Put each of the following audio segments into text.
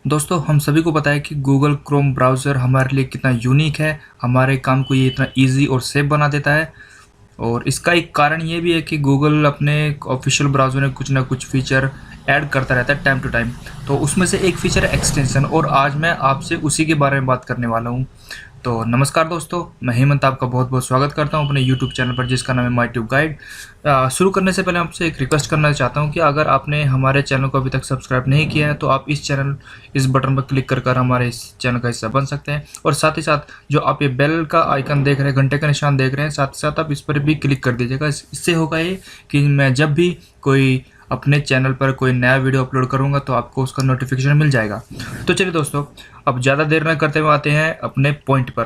दोस्तों हम सभी को पता है कि गूगल क्रोम ब्राउज़र हमारे लिए कितना यूनिक है। हमारे काम को ये इतना इजी और सेफ बना देता है। और इसका एक कारण ये भी है कि गूगल अपने ऑफिशियल ब्राउज़र में कुछ ना कुछ फ़ीचर ऐड करता रहता है टाइम टू टाइम। तो उसमें से एक फ़ीचर है एक्सटेंशन, और आज मैं आपसे उसी के बारे में बात करने वाला हूँ। तो नमस्कार दोस्तों, मैं हेमंत आपका बहुत बहुत स्वागत करता हूं अपने यूट्यूब चैनल पर जिसका नाम है माई ट्यूब गाइड। शुरू करने से पहले आपसे एक रिक्वेस्ट करना चाहता हूं कि अगर आपने हमारे चैनल को अभी तक सब्सक्राइब नहीं किया है तो आप इस बटन पर क्लिक कर हमारे इस चैनल का हिस्सा बन सकते हैं। और साथ ही साथ जो आप ये बेल का आइकन देख रहे हैं, घंटे का निशान देख रहे हैं, साथ ही साथ आप इस पर भी क्लिक कर दीजिएगा। इससे होगा ये कि मैं जब भी कोई अपने चैनल पर कोई नया वीडियो अपलोड करूंगा तो आपको उसका नोटिफिकेशन मिल जाएगा। तो चलिए दोस्तों, अब ज़्यादा देर न करते हुए आते हैं अपने पॉइंट पर।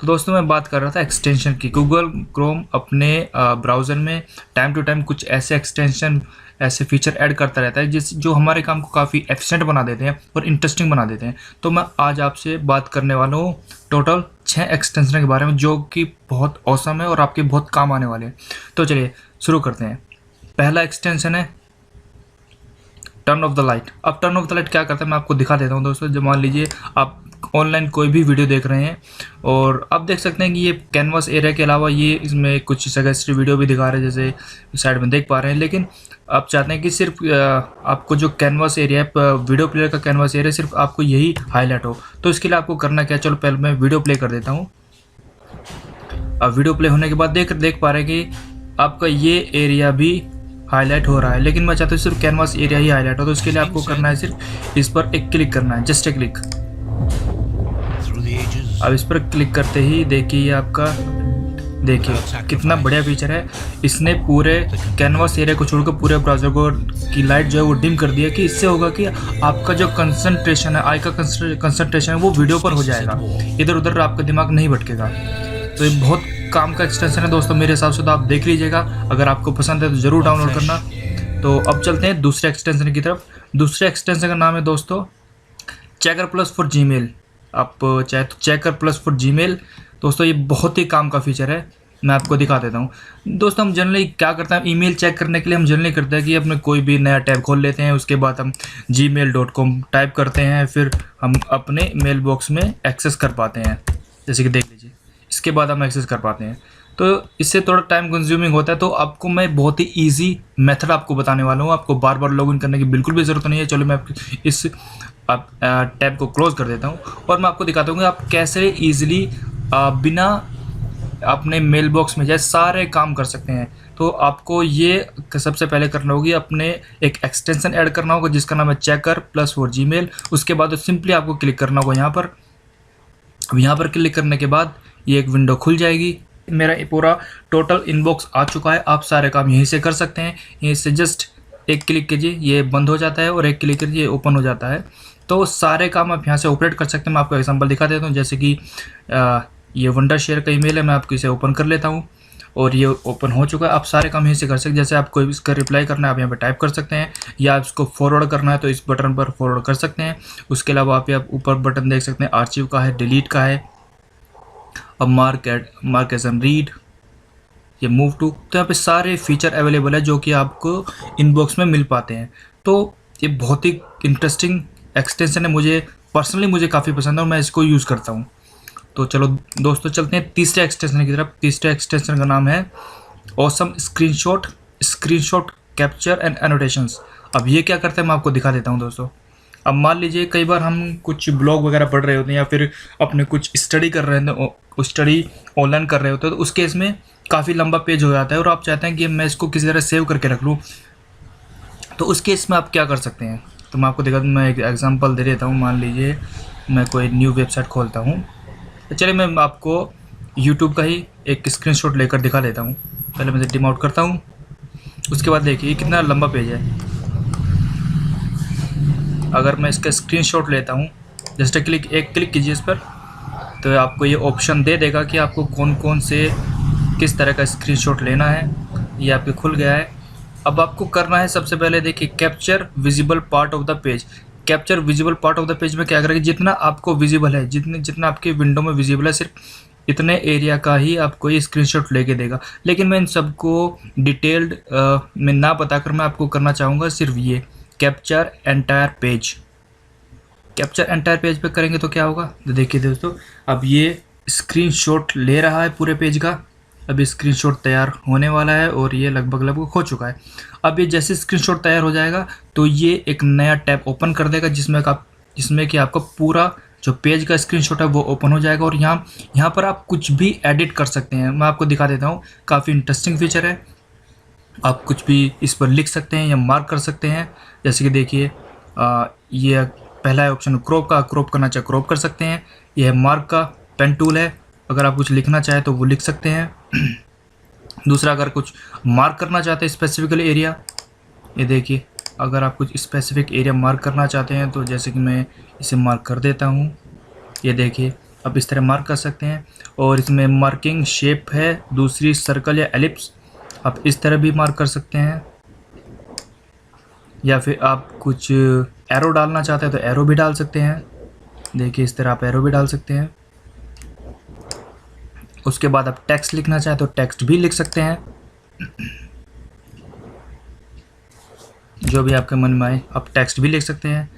तो दोस्तों मैं बात कर रहा था एक्सटेंशन की। गूगल क्रोम अपने ब्राउज़र में टाइम टू टाइम कुछ ऐसे एक्सटेंशन, ऐसे फीचर ऐड करता रहता है जो हमारे काम को काफ़ी एफिशिएंट बना देते हैं और इंटरेस्टिंग बना देते हैं। तो मैं आज आपसे बात करने वाला हूँ टोटल 6 एक्सटेंशन के बारे में जो कि बहुत औसम है और आपके बहुत काम आने वाले हैं। तो चलिए शुरू करते हैं। पहला एक्सटेंशन है टर्न ऑफ द लाइट। अब टर्न ऑफ द लाइट क्या करता है मैं आपको दिखा देता हूँ दोस्तों। जब मान लीजिए आप ऑनलाइन कोई भी वीडियो देख रहे हैं और आप देख सकते हैं कि ये कैनवास एरिया के अलावा ये इसमें कुछ सजेस्टेड वीडियो भी दिखा रहे हैं, जैसे साइड में देख पा रहे हैं। लेकिन आप चाहते हैं कि सिर्फ आपको जो कैनवास एरिया है, वीडियो प्लेयर का कैनवास एरिया, सिर्फ आपको यही हाईलाइट हो। तो इसके लिए आपको करना क्या, चलो पहले मैं वीडियो प्ले कर देता हूँ। अब वीडियो प्ले होने के बाद देख पा रहे हैं कि आपका ये एरिया भी हाईलाइट हो रहा है, लेकिन मैं चाहता हूँ सिर्फ कैनवास एरिया ही हाईलाइट हो। तो इसके लिए आपको करना है सिर्फ इस पर एक क्लिक करना है, जस्ट ए क्लिक। अब इस पर क्लिक करते ही देखिए ये आपका, देखिए कितना बढ़िया फीचर है। इसने पूरे कैनवास एरिया को छोड़कर पूरे ब्राउज़र को की लाइट जो है वो डिम कर दिया। कि इससे होगा कि आपका जो कंसंट्रेशन है, आई का कंसंट्रेशन है, वो वीडियो पर हो जाएगा, इधर उधर आपका दिमाग नहीं भटकेगा। तो ये बहुत काम का एक्सटेंशन है दोस्तों, मेरे हिसाब से तो आप देख लीजिएगा। अगर आपको पसंद है तो ज़रूर डाउनलोड करना। तो अब चलते हैं दूसरे एक्सटेंशन की तरफ। दूसरे एक्सटेंशन का नाम है दोस्तों चेकर प्लस फॉर जीमेल। आप चाहे तो चेकर प्लस फॉर जीमेल। दोस्तों ये बहुत ही काम का फीचर है, मैं आपको दिखा देता हूँ। दोस्तों हम जनरली क्या करते हैं, ईमेल चेक करने के लिए हम जनरली करते हैं कि अपने कोई भी नया टैब खोल लेते हैं, उसके बाद हम gmail.com टाइप करते हैं, फिर हम अपने मेल बॉक्स में एक्सेस कर पाते हैं। जैसे कि देख लीजिए, इसके बाद हम एक्सेस कर पाते हैं। तो इससे थोड़ा टाइम कंज्यूमिंग होता है। तो आपको मैं बहुत ही इजी मेथड आपको बताने वाला हूँ। आपको बार बार लॉगिन करने की बिल्कुल भी ज़रूरत नहीं है। चलो मैं इस टैब को क्लोज कर देता हूँ और मैं आपको दिखाता हूँ कि आप कैसे ईजिली बिना अपने मेल बॉक्स में जाए सारे काम कर सकते हैं। तो आपको ये सबसे पहले करना होगी, अपने एक एक्सटेंशन ऐड करना होगा जिसका नाम है चेकर प्लस फॉर जीमेल। उसके बाद सिंपली आपको क्लिक करना होगा यहाँ पर। अब यहाँ पर क्लिक करने के बाद ये एक विंडो खुल जाएगी। मेरा पूरा टोटल इनबॉक्स आ चुका है। आप सारे काम यहीं से कर सकते हैं। यहीं से जस्ट एक क्लिक कीजिए, ये बंद हो जाता है, और एक क्लिक कीजिए ओपन हो जाता है। तो सारे काम आप यहाँ से ऑपरेट कर सकते हैं। मैं आपको एग्जांपल दिखा देता हूँ। जैसे कि ये वंडर शेयर का ईमेल है, मैं आपको इसे ओपन कर लेता हूँ और ये ओपन हो चुका है। आप सारे काम यहीं से कर सकते हैं। जैसे आपको इसका रिप्लाई करना है आप यहाँ पर टाइप कर सकते हैं, या आप इसको फॉरवर्ड करना है तो इस बटन पर फॉरवर्ड कर सकते हैं। उसके अलावा आप यहाँ ऊपर बटन देख सकते हैं, आर्चिव का है, डिलीट का है, अब मार्क एज एन रीड, ये मूव टू। तो यहाँ पे सारे फीचर अवेलेबल है जो कि आपको इनबॉक्स में मिल पाते हैं। तो ये बहुत ही इंटरेस्टिंग एक्सटेंशन है, मुझे काफ़ी पसंद है और मैं इसको यूज़ करता हूँ। तो चलो दोस्तों चलते हैं तीसरे एक्सटेंशन की तरफ। तीसरे एक्सटेंशन का नाम है awesome screenshot capture and annotations. अब ये क्या करता है मैं आपको दिखा देता हूँ दोस्तों। अब मान लीजिए कई बार हम कुछ ब्लॉग वगैरह पढ़ रहे होते हैं या फिर अपने कुछ स्टडी कर रहे हैं, स्टडी ऑनलाइन कर रहे होते हैं, तो उस केस में काफ़ी लंबा पेज हो जाता है और आप चाहते हैं कि मैं इसको किसी तरह सेव करके रख लूँ। तो उस केस में आप क्या कर सकते हैं, तो मैं आपको दिखा दूँ। मैं एक एग्जांपल दे देता हूँ। मान लीजिए मैं कोई न्यू वेबसाइट खोलता हूँ। तो चलिए मैं आपको यूट्यूब का ही एक स्क्रीनशॉट लेकर दिखा देता हूँ। पहले मैं डिम आउट करता हूँ। उसके बाद देखिए कितना लंबा पेज है। अगर मैं इसका स्क्रीनशॉट लेता हूँ, जस्ट एक क्लिक कीजिए इस पर, तो आपको ये ऑप्शन दे देगा कि आपको कौन कौन से किस तरह का स्क्रीनशॉट लेना है। ये आपके खुल गया है। अब आपको करना है सबसे पहले, देखिए capture visible part of the page. Capture visible part of the page में क्या करेगा, जितना आपको विजिबल है, जितना आपकी विंडो में विजिबल है, सिर्फ इतने एरिया का ही आपको ये स्क्रीनशॉट लेके देगा। लेकिन मैं इन सबको डिटेल्ड में ना बताकर मैं आपको करना चाहूँगा सिर्फ ये capture entire page. Capture entire page पे करेंगे तो क्या होगा, तो देखिए दोस्तों, अब ये स्क्रीनशॉट ले रहा है पूरे पेज का। अभी स्क्रीनशॉट तैयार होने वाला है और ये लगभग हो चुका है। अब ये जैसे स्क्रीनशॉट तैयार हो जाएगा तो ये एक नया टैब ओपन कर देगा जिसमें कि आपका पूरा जो पेज का स्क्रीनशॉट है वो ओपन हो जाएगा। और यहाँ पर आप कुछ भी एडिट कर सकते हैं। मैं आपको दिखा देता हूँ, काफ़ी इंटरेस्टिंग फीचर है। आप कुछ भी इस पर लिख सकते हैं या मार्क कर सकते हैं। जैसे कि देखिए, ये पहला है ऑप्शन क्रॉप का, क्रॉप करना चाहे क्रॉप कर सकते हैं। यह है मार्क का, पेन टूल है, अगर आप कुछ लिखना चाहें तो वो लिख सकते हैं। दूसरा, अगर कुछ मार्क करना चाहते हैं स्पेसिफिकल एरिया, ये देखिए, अगर आप कुछ स्पेसिफिक एरिया मार्क करना चाहते हैं तो जैसे कि मैं इसे मार्क कर देता हूँ, ये देखिए, अब इस तरह मार्क कर सकते हैं। और इसमें मार्किंग शेप है, दूसरी सर्कल या एलिप्स, आप इस तरह भी मार्क कर सकते हैं। या फिर आप कुछ एरो डालना चाहते हैं तो एरो भी डाल सकते हैं। देखिए, इस तरह आप एरो भी डाल सकते हैं। उसके बाद आप टेक्स्ट लिखना चाहें तो टेक्स्ट भी लिख सकते हैं, जो भी आपके मन में आए आप टेक्स्ट भी लिख सकते हैं।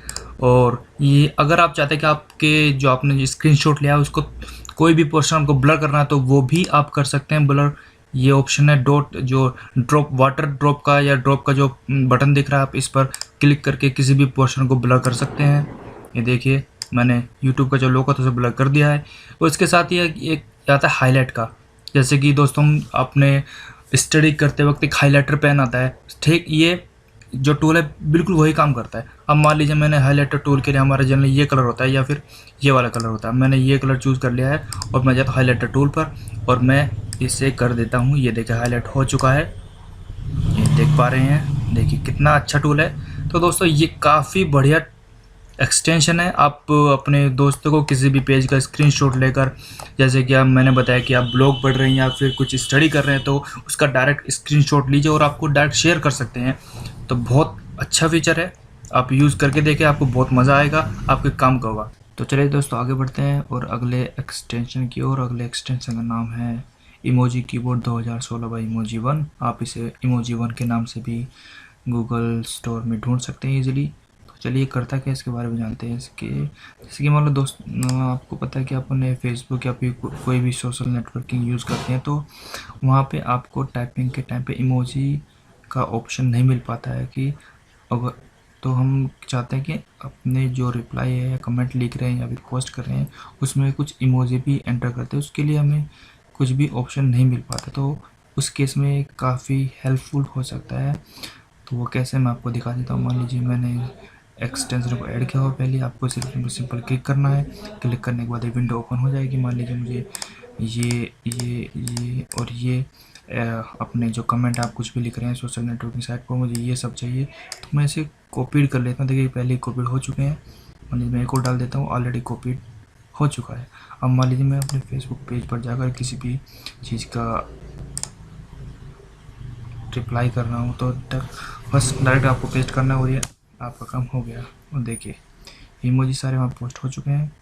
और ये अगर आप चाहते हैं कि आपके जो आपने स्क्रीनशॉट लिया है उसको कोई भी पोर्शन को ब्लर करना है तो वो भी आप कर सकते हैं ब्लर। ये ऑप्शन है जो ड्रॉप वाटर ड्रॉप का या ड्रॉप का जो बटन दिख रहा है, आप इस पर क्लिक करके किसी भी पोर्शन को ब्लर कर सकते हैं। ये देखिए, मैंने यूट्यूब का जो लोगो था उसे ब्लर कर दिया है। और इसके साथ ही एक आता है हाईलाइट का। जैसे कि दोस्तों, हम अपने स्टडी करते वक्त एक हाईलाइटर पेन आता है, ठीक ये जो टूल है बिल्कुल वही काम करता है। अब मान लीजिए मैंने हाईलाइटर टूल के लिए, हमारा जनरली ये कलर होता है या फिर ये वाला कलर होता है, मैंने ये कलर चूज़ कर लिया है और मैं जाता हूँ हाईलाइटर टूल पर और मैं इसे कर देता हूँ। ये देखिए, हाईलाइट हो चुका है, ये देख पा रहे हैं। देखिए कितना अच्छा टूल है। तो दोस्तों, ये काफ़ी बढ़िया एक्सटेंशन है। आप अपने दोस्तों को किसी भी पेज का स्क्रीनशॉट लेकर, जैसे कि मैंने बताया कि आप ब्लॉग पढ़ रहे हैं या फिर कुछ स्टडी कर रहे हैं, तो उसका डायरेक्ट स्क्रीनशॉट लीजिए और आपको डायरेक्ट शेयर कर सकते हैं। तो बहुत अच्छा फीचर है, आप यूज़ करके देखिए, आपको बहुत मज़ा आएगा, आपके काम का होगा। तो चलिए दोस्तों, आगे बढ़ते हैं और अगले एक्सटेंशन की ओर। अगले एक्सटेंशन का नाम है इमोजी कीबोर्ड 2016 बाई इमोजी 1। आप इसे इमोजी 1 के नाम से भी गूगल स्टोर में ढूंढ सकते हैं ईजिली। तो चलिए, करता क्या इसके बारे में जानते हैं। जैसे कि मान लो दोस्त, आपको पता है कि अपने फेसबुक या फिर कोई भी सोशल नेटवर्किंग यूज़ करते हैं तो वहाँ पे आपको टाइपिंग के टाइम पे इमोजी का ऑप्शन नहीं मिल पाता है। कि अगर तो हम चाहते हैं कि अपने जो रिप्लाई है या कमेंट लिख रहे हैं या फिर पोस्ट कर रहे हैं उसमें कुछ इमोजी भी एंटर करते हैं, उसके लिए हमें कुछ भी ऑप्शन नहीं मिल पाता। तो उस केस में काफ़ी हेल्पफुल हो सकता है। तो वो कैसे, मैं आपको दिखा देता हूँ। मान लीजिए मैंने एक्सटेंशन को ऐड किया हो, पहले आपको सिंपल क्लिक करना है। क्लिक करने के बाद एक विंडो ओपन हो जाएगी। मान लीजिए मुझे ये और ये अपने जो कमेंट आप कुछ भी लिख रहे हैं सोशल नेटवर्किंग साइट पर, मुझे ये सब चाहिए तो मैं इसे कॉपीड कर लेता हूँ। देखिए, पहले ही कॉपीड हो चुके हैं। मान लीजिए मैं एक और डाल देता हूँ, ऑलरेडी कॉपीड हो चुका है। अब मान लीजिए मैं अपने फेसबुक पेज पर जाकर किसी भी चीज़ का रिप्लाई कर रहा हूँ तो बस डायरेक्ट आपको पेस्ट करना हो, ये आपका काम हो गया। और देखिए, इमोजी सारे वहाँ पोस्ट हो चुके हैं।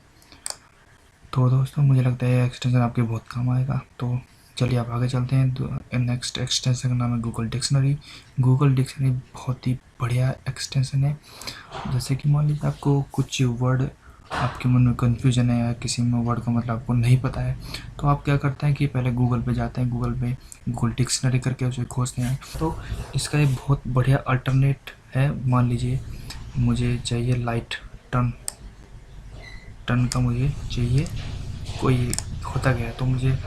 तो दोस्तों, मुझे लगता है एक्सटेंशन आपके बहुत काम आएगा। तो चलिए आप आगे चलते हैं। नेक्स्ट एक्सटेंशन का नाम है गूगल डिक्शनरी। गूगल डिक्शनरी बहुत ही बढ़िया एक्सटेंशन है। जैसे कि मान लीजिए आपको कुछ वर्ड, आपके मन में कन्फ्यूजन है या किसी में वर्ड का मतलब आपको नहीं पता है, तो आप क्या करते हैं कि पहले गूगल पे जाते हैं, गूगल डिक्शनरी करके उसे खोजते हैं। तो इसका एक बहुत बढ़िया अल्टरनेट है। मान लीजिए मुझे चाहिए लाइट टर्न का मुझे चाहिए, कोई होता गया तो मुझे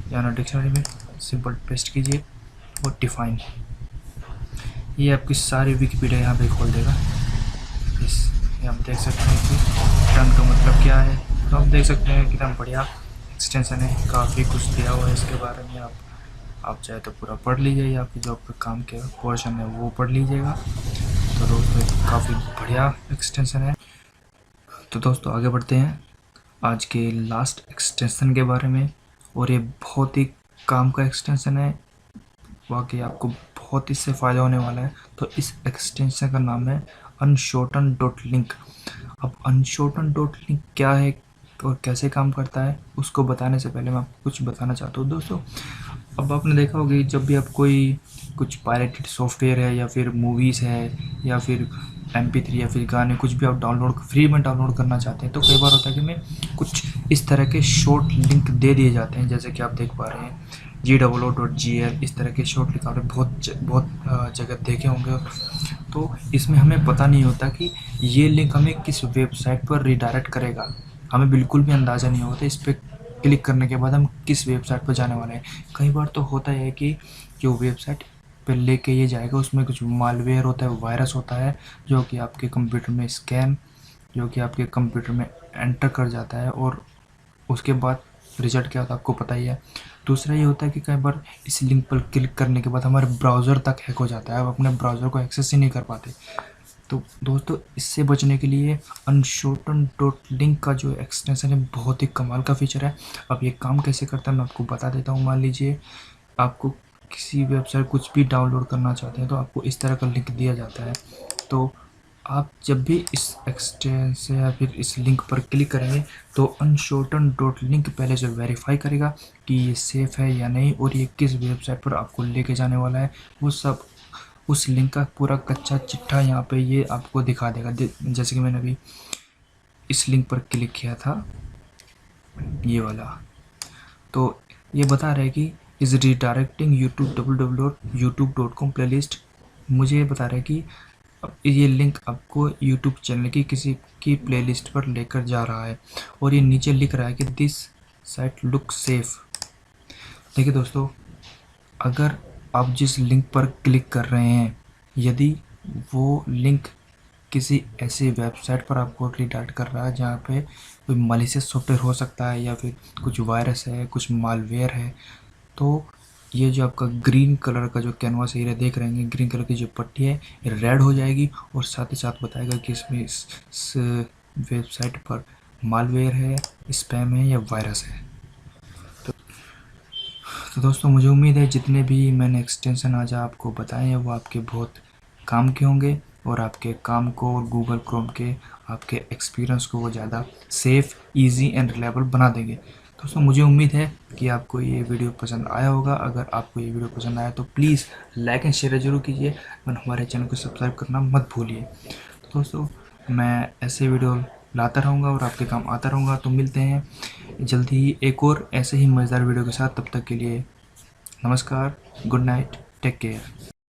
जाना डिक्शनरी में, सिंपल पेस्ट कीजिए और डिफाइन। ये आपकी सारी विकिपीडिया यहाँ पे खोल देगा। आप देख सकते हैं कि टर्न का मतलब क्या है। तो आप देख सकते हैं कितना बढ़िया एक्सटेंशन है, काफ़ी कुछ दिया हुआ है इसके बारे में। आप चाहे तो पूरा पढ़ लीजिए या आपकी जो आपके काम के पोर्शन है वो पढ़ लीजिएगा। तो दोस्तों, काफ़ी बढ़िया एक्सटेंशन है। तो दोस्तों, आगे बढ़ते हैं आज के लास्ट एक्सटेंशन के बारे में। और ये बहुत ही काम का एक्सटेंशन है, वाकई आपको बहुत इससे फ़ायदा होने वाला है। तो इस एक्सटेंशन का नाम है अनशॉर्टन डॉट लिंक। अब अनशॉर्टन डॉट लिंक क्या है और कैसे काम करता है, उसको बताने से पहले मैं आपको कुछ बताना चाहता हूँ। दोस्तों, अब आपने देखा होगा जब भी आप कुछ पायरेटेड सॉफ्टवेयर है या फिर मूवीज़ है या फिर MP3 या फिर गाने कुछ भी आप डाउनलोड फ्री में डाउनलोड करना चाहते हैं, तो कई बार होता है कि मैं कुछ इस तरह के शॉर्ट लिंक दे दिए जाते हैं, जैसे कि आप देख पा रहे हैं GOO.GL, इस तरह के शॉर्ट लिंक आपने बहुत जगह देखे होंगे। तो इसमें हमें पता नहीं होता कि ये लिंक हमें किस वेबसाइट पर रिडायरेक्ट करेगा, हमें बिल्कुल भी अंदाज़ा नहीं होता इस पर क्लिक करने के बाद हम किस वेबसाइट पर जाने वाले हैं। कई बार तो होता है कि जो वेबसाइट पे लेके ये जाएगा उसमें कुछ मालवेयर होता है, वायरस होता है, जो कि आपके कंप्यूटर में जो कि आपके कंप्यूटर में एंटर कर जाता है, और उसके बाद रिजल्ट क्या होता है आपको पता ही है। दूसरा ये होता है कि कई बार इस लिंक पर क्लिक करने के बाद हमारे ब्राउज़र तक हैक हो जाता है, आप अपने ब्राउज़र को एक्सेस ही नहीं कर पाते। तो दोस्तों, इससे बचने के लिए unshorten.link का जो एक्सटेंशन है बहुत ही कमाल का फीचर है। अब ये काम कैसे करता है मैं आपको बता देता हूँ। मान लीजिए आपको किसी वेबसाइट कुछ भी डाउनलोड करना चाहते हैं, तो आपको इस तरह का लिंक दिया जाता है। तो आप जब भी इस एक्सटेंशन या फिर इस लिंक पर क्लिक करेंगे तो unshorten.link पहले से वेरीफाई करेगा कि ये सेफ़ है या नहीं, और ये किस वेबसाइट पर आपको लेके जाने वाला है, वो सब उस लिंक का पूरा कच्चा चिट्ठा यहाँ पे ये आपको दिखा देगा। जैसे कि मैंने अभी इस लिंक पर क्लिक किया था, ये वाला, तो ये बता रहा है कि is redirecting YouTube www.youtube.com playlist. मुझे ये बता रहा है कि ये लिंक आपको यूट्यूब चैनल की किसी की प्लेलिस्ट पर लेकर जा रहा है, और ये नीचे लिख रहा है कि दिस साइट लुक सेफ। देखिए दोस्तों, अगर आप जिस लिंक पर क्लिक कर रहे हैं, यदि वो लिंक किसी ऐसी वेबसाइट पर आपको रिडायरेक्ट कर रहा है जहाँ पे कोई मलिशियस सॉफ्टवेयर हो सकता है, या फिर कुछ वायरस है, कुछ मालवेयर है, तो ये जो आपका ग्रीन कलर का जो कैनवास एरिया देख रहे हैं, ग्रीन कलर की जो पट्टी है ये रेड हो जाएगी, और साथ ही साथ बताएगा कि इसमें इस वेबसाइट पर मालवेयर है, स्पैम है या वायरस है। तो दोस्तों, मुझे उम्मीद है जितने भी मैंने एक्सटेंशन आज आपको बताए हैं वो आपके बहुत काम के होंगे, और आपके काम को और गूगल क्रोम के आपके एक्सपीरियंस को वो ज़्यादा सेफ़, इजी एंड रिलायबल बना देंगे। दोस्तों, मुझे उम्मीद है कि आपको ये वीडियो पसंद आया होगा। अगर आपको ये वीडियो पसंद आया तो प्लीज़ लाइक एंड शेयर ज़रूर कीजिए, और हमारे चैनल को सब्सक्राइब करना मत भूलिए। तो दोस्तों, मैं ऐसे वीडियो लाता रहूँगा और आपके काम आता रहूँगा। तो मिलते हैं जल्दी ही एक और ऐसे ही मज़ेदार वीडियो के साथ। तब तक के लिए नमस्कार, गुड नाइट, टेक केयर।